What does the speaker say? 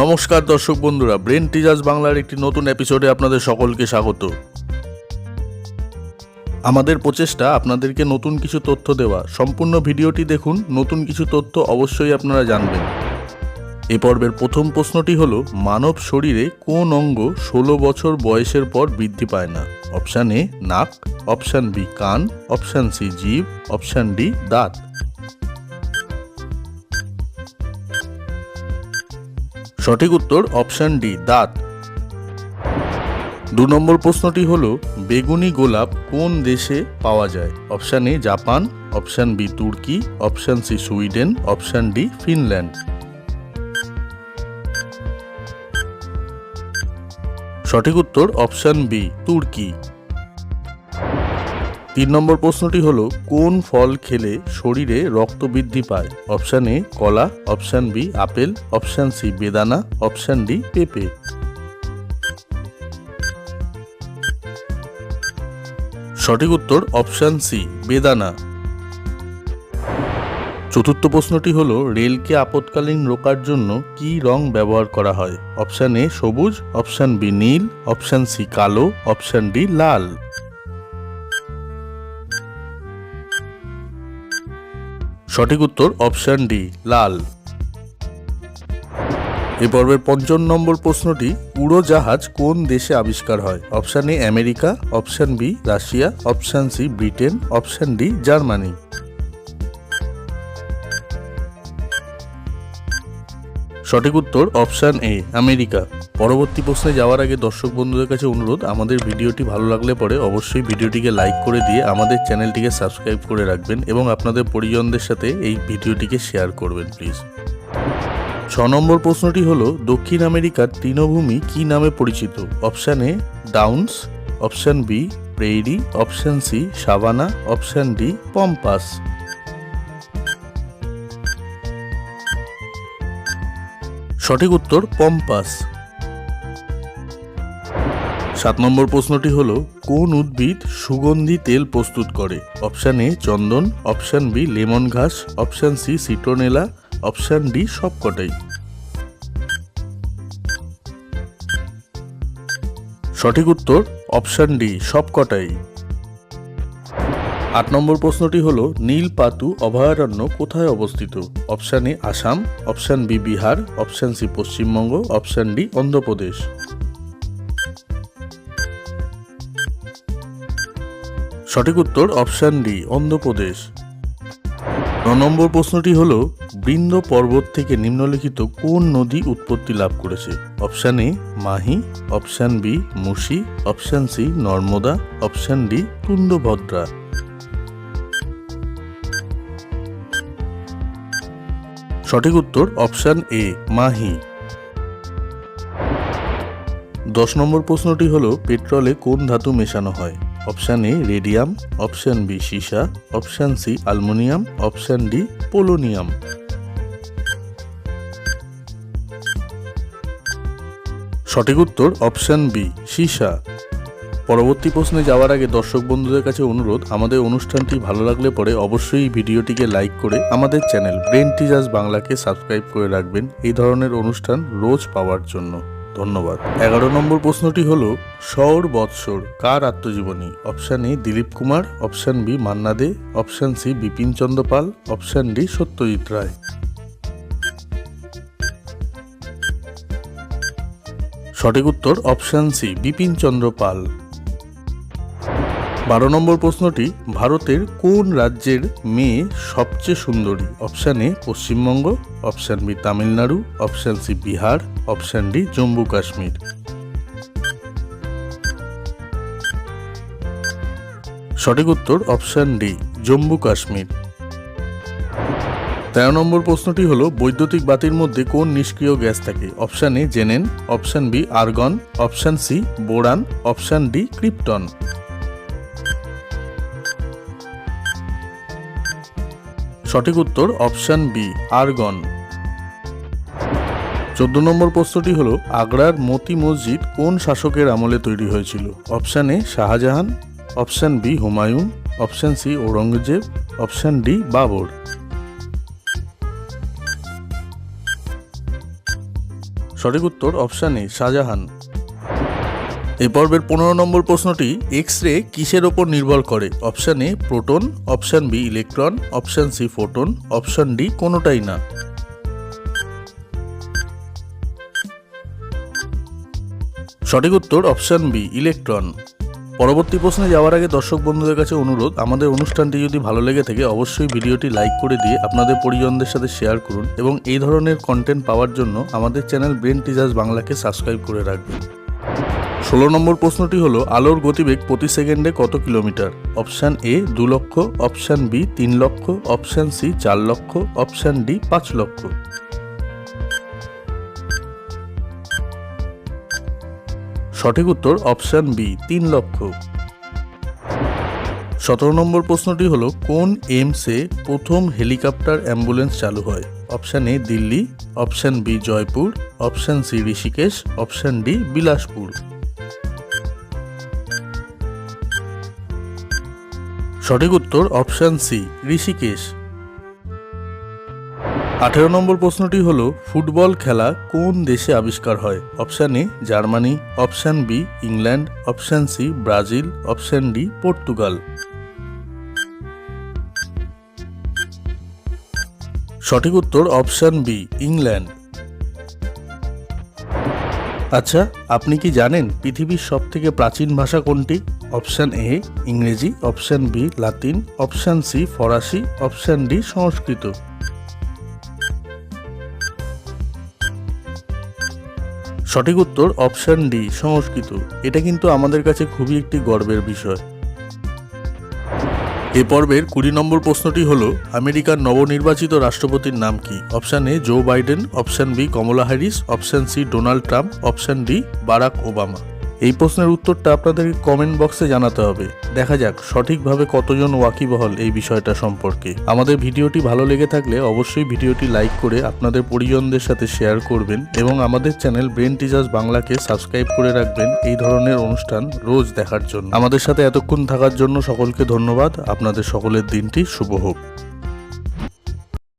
নমস্কার দর্শক বন্ধুরা, ব্রেন টিজার্স বাংলার একটি নতুন এপিসোডে আপনাদের সকলকে স্বাগত। আমাদের প্রচেষ্টা আপনাদেরকে নতুন কিছু তথ্য দেওয়া। সম্পূর্ণ ভিডিওটি দেখুন, নতুন কিছু তথ্য অবশ্যই আপনারা জানবেন। এই পর্বের প্রথম প্রশ্নটি হলো, মানব শরীরে কোন অঙ্গ 16 বছর বয়সের পর বৃদ্ধি পায় না? অপশান এ নাক, অপশান বি কান, অপশান সি জিভ, অপশান ডি দাঁত। সঠিক উত্তর অপশান ডি দাঁত। 2 নম্বর প্রশ্নটি হলো, বেগুনি গোলাপ কোন দেশে পাওয়া যায়? Option A Japan, option B তুর্কি, option C Sweden, option D Finland. সঠিক উত্তর অপশান বি তুর্কি। 3 নম্বর প্রশ্নটি হলো, কোন ফল খেলে শরীরে রক্ত বৃদ্ধি পায়? অপশান এ কলা, option B apple, option C বেদানা, অপশান ডি পেঁপে। সঠিক উত্তর অপশান সি বেদানা। 4র্থ প্রশ্নটি হলো, রেলকে আপৎকালীন রোকার জন্য কি রং ব্যবহার করা হয়? অপশান এ সবুজ, অপশান বি নীল, অপশান সি কালো, অপশান ডি লাল। সঠিক উত্তর অপশান ডি লাল। এই পর্বের 5 নম্বর প্রশ্নটি, উড়োজাহাজ কোন দেশে আবিষ্কার হয়? Option A America, option B Russia, option C Britain, option D Germany. সঠিক উত্তর অপশান এ আমেরিকা। পরবর্তী প্রশ্নে যাওয়ার আগে দর্শক বন্ধুদের কাছে অনুরোধ, আমাদের ভিডিওটি ভালো লাগলে পরে অবশ্যই ভিডিওটিকে লাইক করে দিয়ে আমাদের চ্যানেলটিকে সাবস্ক্রাইব করে রাখবেন এবং আপনাদের পরিজনদের সাথে এই ভিডিওটিকে শেয়ার করবেন প্লিজ। 6 নম্বর প্রশ্নটি হলো, দক্ষিণ আমেরিকার তৃণভূমি কি নামে পরিচিত? Option A downs, option B prairie, option C savanna, option D pampas. সঠিক উত্তর পম্পাস। 7 নম্বর প্রশ্নটি হলো, কোন উদ্ভিদ সুগন্ধি তেল প্রস্তুত করে? অপশান এ চন্দন, অপশান বি লেমন ঘাস, option C citronella, option D সবকটাই। সঠিক উত্তর অপশান ডি সবকটাই। 8 নম্বর প্রশ্নটি হলো, নীলপাতু অভয়ারণ্য কোথায় অবস্থিত? Option A Assam, option B Bihar, option C Paschimbanga, option D Andhra Pradesh. সঠিক উত্তর অপশান ডি অন্ধ্রপ্রদেশ। 9 নম্বর প্রশ্নটি হলো, বৃন্দ পর্বত থেকে নিম্নলিখিত কোন নদী উৎপত্তি লাভ করেছে? Option A Mahi, option B Musi, option C Narmada, option D Tungabhadra. সঠিক উত্তর অপশান এ মাহি। 10 নম্বর প্রশ্নটি হলো, পেট্রোলে কোন ধাতু মেশানো হয়? Option A radium, option B সীসা, option C aluminium, option D polonium. সঠিক উত্তর অপশান বি সীসা। পরবর্তী প্রশ্নে যাওয়ার আগে দর্শক বন্ধুদের কাছে অনুরোধ, আমাদের অনুষ্ঠানটি ভালো লাগলে পরে অবশ্যই ভিডিওটিকে লাইক করে আমাদের চ্যানেল ব্রেন টিজার্স বাংলাকে সাবস্ক্রাইব করে রাখবেন এই ধরনের অনুষ্ঠান রোজ পাওয়ার জন্য। ধন্যবাদ। 11 নম্বর প্রশ্নটি হলো, শওর বৎসর কার আত্মজীবনী? Option A Dilip Kumar, option B Manna Dey, option C Bipin Chandra Pal, option D Satyajit Ray. সঠিক উত্তর অপশান সি বিপিন চন্দ্র পাল। 12 নম্বর প্রশ্নটি, ভারতের কোন রাজ্যের মেয়ে সবচেয়ে সুন্দরী? Option A Paschimbanga, option B Tamil Nadu, option C Bihar, option D Jammu Kashmir. সঠিক উত্তর অপশান ডি জম্মু কাশ্মীর। 13 নম্বর প্রশ্নটি হলো, বৈদ্যুতিক বাতির মধ্যে কোন নিষ্ক্রিয় গ্যাস থাকে? Option A জেনেন, option B argon, option C boron, option D krypton. সঠিক উত্তর অপশান বি আর্গন। 14 নম্বর প্রশ্নটি হলো, আগ্রার মতি মসজিদ কোন শাসকের আমলে তৈরি হয়েছিল? Option A Shah Jahan, option B Humayun, option C Aurangzeb, option D Babur. সঠিক উত্তর অপশান এ শাহজাহান। এই পর্বের 15 নম্বর প্রশ্নটি এক্স রে কিসের ওপর নির্ভর করে? Option A proton, option B electron, option C photon, option D কোনোটাই না। সঠিক উত্তর অপশান বি ইলেকট্রন। পরবর্তী প্রশ্নে যাওয়ার আগে দর্শক বন্ধুদের কাছে অনুরোধ, আমাদের অনুষ্ঠানটি যদি ভালো লেগে থাকে অবশ্যই ভিডিওটি লাইক করে দিয়ে আপনাদের পরিজনদের সাথে শেয়ার করুন এবং এই ধরনের কন্টেন্ট পাওয়ার জন্য আমাদের চ্যানেল ব্রেন টিচার্স বাংলাকে সাবস্ক্রাইব করে রাখবেন। 16 নম্বর প্রশ্নটি হলো আলোর গতিবেগ প্রতি সেকেন্ডে কত কিলোমিটার? অপশান এ 2 লক্ষ, অপশান বি 3 লক্ষ, অপশান সি 4 লক্ষ, অপশান ডি 5 লক্ষ। সঠিক উত্তর অপশান বি 3 লক্ষ। 17 নম্বর প্রশ্নটি হলো কোন এইমসে প্রথম হেলিকপ্টার অ্যাম্বুলেন্স চালু হয়? Option A Delhi, option B Jaipur, option C Rishikesh, option D Bilaspur. সঠিক উত্তর অপশান সি ঋষিকেশ। 18 নম্বর প্রশ্নটি হলো ফুটবল খেলা কোন দেশে আবিষ্কার হয়? Option A Germany, option B England, option C Brazil, option D Portugal. সঠিক উত্তর অপশান বি ইংল্যান্ড। আচ্ছা, আপনি কি জানেন পৃথিবীর সবথেকে প্রাচীন ভাষা কোনটি? অপশান এ ইংরেজি, option B Latin, option C ফরাসি, অপশান ডি সংস্কৃত। সঠিক উত্তর অপশান ডি সংস্কৃত। এটা কিন্তু আমাদের কাছে খুবই একটি গর্বের বিষয়। এ পর্বের 20 নম্বর প্রশ্নটি হলো আমেরিকার নবনির্বাচিত রাষ্ট্রপতির নাম কি? Option A Joe Biden, option B Kamala Harris, option C Donald Trump, option D Barack Obama. এই প্রশ্নের উত্তরটা আপনাদেরকে কমেন্ট বক্সে জানাতে হবে। দেখা যাক সঠিকভাবে কতজন ওয়াকিবহল এই বিষয়টা সম্পর্কে। আমাদের ভিডিওটি ভালো লেগে থাকলে অবশ্যই ভিডিওটি লাইক করে আপনাদের পরিজনদের সাথে শেয়ার করবেন এবং আমাদের চ্যানেল ব্রেন টিচার্স বাংলাকে সাবস্ক্রাইব করে রাখবেন এই ধরনের অনুষ্ঠান রোজ দেখার জন্য। আমাদের সাথে এতক্ষণ থাকার জন্য সকলকে ধন্যবাদ। আপনাদের সকলের দিনটি শুভ হোক।